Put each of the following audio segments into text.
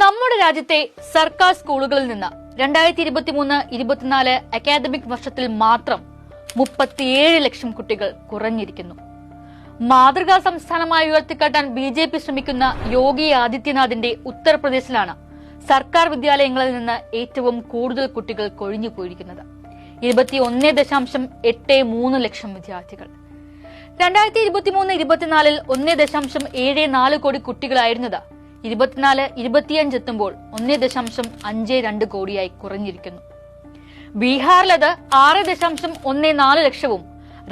നമ്മുടെ രാജ്യത്തെ സർക്കാർ സ്കൂളുകളിൽ നിന്ന് 2023-24 അക്കാദമിക് വർഷത്തിൽ മാത്രം 37 ലക്ഷം കുട്ടികൾ കുറഞ്ഞിരിക്കുന്നു. മാതൃകാ സംസ്ഥാനമായി ഉയർത്തിക്കാട്ടാൻ BJP ശ്രമിക്കുന്ന യോഗി ആദിത്യനാഥിന്റെ ഉത്തർപ്രദേശിലാണ് സർക്കാർ വിദ്യാലയങ്ങളിൽ നിന്ന് ഏറ്റവും കൂടുതൽ കുട്ടികൾ കൊഴിഞ്ഞുപോയിരിക്കുന്നത്. 21.83 ലക്ഷം വിദ്യാർത്ഥികൾ. 2023-24 1.74 കോടി കുട്ടികളായിരുന്നത് 24-25 എത്തുമ്പോൾ 1.52 കോടിയായി കുറഞ്ഞിരിക്കുന്നു. ബീഹാറിലത് 6.14 ലക്ഷവും,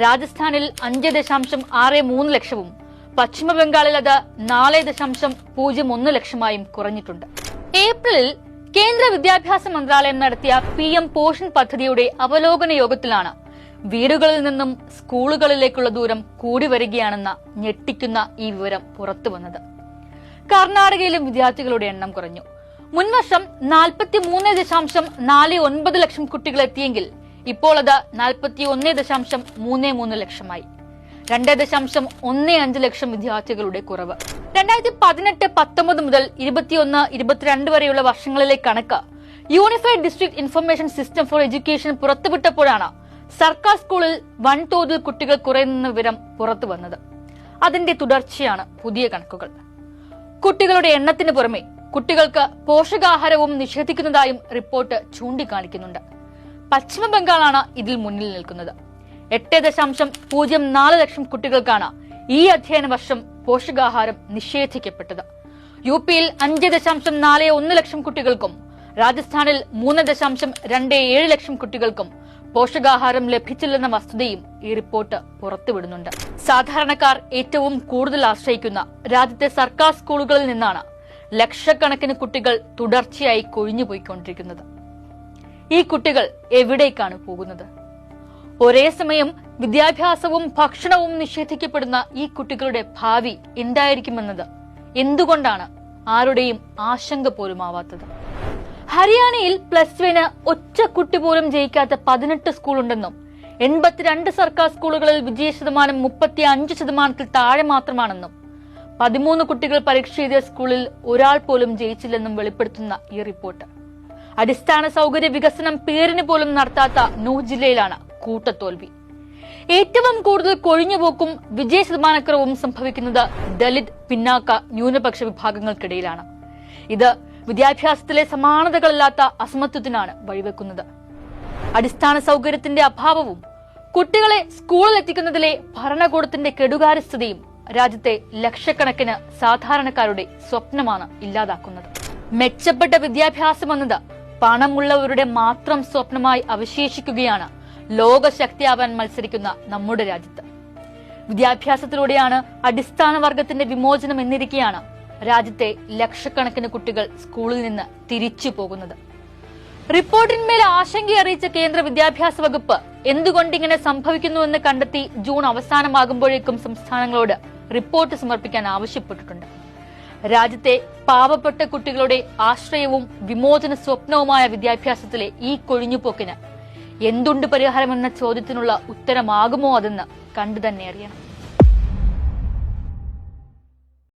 രാജസ്ഥാനിൽ 5.63 ലക്ഷവും, പശ്ചിമ ബംഗാളിൽ അത് 4.01 ലക്ഷമായും കുറഞ്ഞിട്ടുണ്ട്. ഏപ്രിലിൽ കേന്ദ്ര വിദ്യാഭ്യാസ മന്ത്രാലയം നടത്തിയ PM പോഷൻ പദ്ധതിയുടെ അവലോകന യോഗത്തിലാണ് വീടുകളിൽ നിന്നും സ്കൂളുകളിലേക്കുള്ള ദൂരം കൂടി വരികയാണെന്ന ഞെട്ടിക്കുന്ന ഈ വിവരം പുറത്തുവന്നത്. കർണാടകയിലും വിദ്യാർത്ഥികളുടെ എണ്ണം കുറഞ്ഞു. മുൻവർഷം 43.49 ലക്ഷം കുട്ടികൾ എത്തിയെങ്കിൽ ഇപ്പോൾ അത് 41.33 ലക്ഷമായി. 2.15 ലക്ഷം വിദ്യാർത്ഥികളുടെ കുറവ്. 2018-19 മുതൽ 21-22 വരെയുള്ള വർഷങ്ങളിലെ കണക്ക് unified district information system for education പുറത്തുവിട്ടപ്പോഴാണ് സർക്കാർ സ്കൂളിൽ വൻതോതിൽ കുട്ടികൾ കുറയുന്ന വിവരം പുറത്തു വന്നത്. അതിന്റെ തുടർച്ചയാണ് പുതിയ കണക്കുകൾ. കുട്ടികളുടെ എണ്ണത്തിന് പുറമെ കുട്ടികൾക്ക് പോഷകാഹാരവും നിഷേധിക്കുന്നതായും റിപ്പോർട്ട് ചൂണ്ടിക്കാണിക്കുന്നുണ്ട്. പശ്ചിമ ബംഗാളാണ് ഇതിൽ മുന്നിൽ നിൽക്കുന്നത്. 8.04 ലക്ഷം കുട്ടികൾക്കാണ് ഈ അധ്യയന വർഷം പോഷകാഹാരം നിഷേധിക്കപ്പെട്ടത്. UPയിൽ 5.41 ലക്ഷം കുട്ടികൾക്കും രാജസ്ഥാനിൽ 3.27 ലക്ഷം കുട്ടികൾക്കും പോഷകാഹാരം ലഭിച്ചില്ലെന്ന വസ്തുതയും ഈ റിപ്പോർട്ട് പുറത്തുവിടുന്നുണ്ട്. സാധാരണക്കാർ ഏറ്റവും കൂടുതൽ ആശ്രയിക്കുന്ന രാജ്യത്തെ സർക്കാർ സ്കൂളുകളിൽ നിന്നാണ് ലക്ഷക്കണക്കിന് കുട്ടികൾ തുടർച്ചയായി കൊഴിഞ്ഞുപോയിക്കൊണ്ടിരിക്കുന്നത്. ഈ കുട്ടികൾ എവിടേക്കാണ് പോകുന്നത്? ഒരേ സമയം വിദ്യാഭ്യാസവും ഭക്ഷണവും നിഷേധിക്കപ്പെടുന്ന ഈ കുട്ടികളുടെ ഭാവി എന്തായിരിക്കുമെന്നത് എന്തുകൊണ്ടാണ് ആരുടെയും ആശങ്ക പോലും ആവാത്തത്? ഹരിയാനയിൽ +2 ഒറ്റ കുട്ടി പോലും ജയിക്കാത്ത 18 സ്കൂളുണ്ടെന്നും 82 സർക്കാർ സ്കൂളുകളിൽ വിജയശതമാനം 35% താഴെ മാത്രമാണെന്നും 13 കുട്ടികൾ പരീക്ഷ എഴുതിയ സ്കൂളിൽ ഒരാൾ പോലും ജയിച്ചില്ലെന്നും വെളിപ്പെടുത്തുന്ന ഈ റിപ്പോർട്ട്. അടിസ്ഥാന സൗകര്യ വികസനം പേരിന് പോലും നടത്താത്ത നൂഹ് ജില്ലയിലാണ് കൂട്ടത്തോൽവി. ഏറ്റവും കൂടുതൽ കൊഴിഞ്ഞുപോക്കും വിജയശതമാനക്കുറവും സംഭവിക്കുന്നത് ദലിത്, പിന്നാക്ക, ന്യൂനപക്ഷ വിഭാഗങ്ങൾക്കിടയിലാണ്. ഇത് വിദ്യാഭ്യാസത്തിലെ സമാനതകളില്ലാത്ത അസമത്വത്തിനാണ് വഴിവെക്കുന്നത്. അടിസ്ഥാന സൗകര്യത്തിന്റെ അഭാവവും കുട്ടികളെ സ്കൂളിൽ എത്തിക്കുന്നതിലെ ഭരണകൂടത്തിന്റെ കെടുകാര്യസ്ഥതയും രാജ്യത്തെ ലക്ഷക്കണക്കിന് സാധാരണക്കാരുടെ സ്വപ്നമാണ് ഇല്ലാതാക്കുന്നത്. മെച്ചപ്പെട്ട വിദ്യാഭ്യാസം എന്നത് പണമുള്ളവരുടെ മാത്രം സ്വപ്നമായി അവശേഷിക്കുകയാണ് ലോകശക്തിയാവാൻ മത്സരിക്കുന്ന നമ്മുടെ രാജ്യത്ത്. വിദ്യാഭ്യാസത്തിലൂടെയാണ് അടിസ്ഥാന വർഗത്തിന്റെ വിമോചനം എന്നിരിക്കെയാണ് രാജ്യത്തെ ലക്ഷക്കണക്കിന് കുട്ടികൾ സ്കൂളിൽ നിന്ന് തിരിച്ചു പോകുന്നത്. റിപ്പോർട്ടിന്മേൽ ആശങ്കയറിയിച്ച കേന്ദ്ര വിദ്യാഭ്യാസ വകുപ്പ് എന്തുകൊണ്ടിങ്ങനെ സംഭവിക്കുന്നുവെന്ന് കണ്ടെത്തി ജൂൺ അവസാനമാകുമ്പോഴേക്കും സംസ്ഥാനങ്ങളോട് റിപ്പോർട്ട് സമർപ്പിക്കാൻ ആവശ്യപ്പെട്ടിട്ടുണ്ട്. രാജ്യത്തെ പാവപ്പെട്ട കുട്ടികളുടെ ആശ്രയവും വിമോചന സ്വപ്നവുമായ വിദ്യാഭ്യാസത്തിലെ ഈ കൊഴിഞ്ഞുപോക്കിന് എന്തുണ്ട് പരിഹാരമെന്ന ചോദ്യത്തിനുള്ള ഉത്തരമാകുമോ അതെന്ന് കണ്ടു തന്നെ അറിയണം.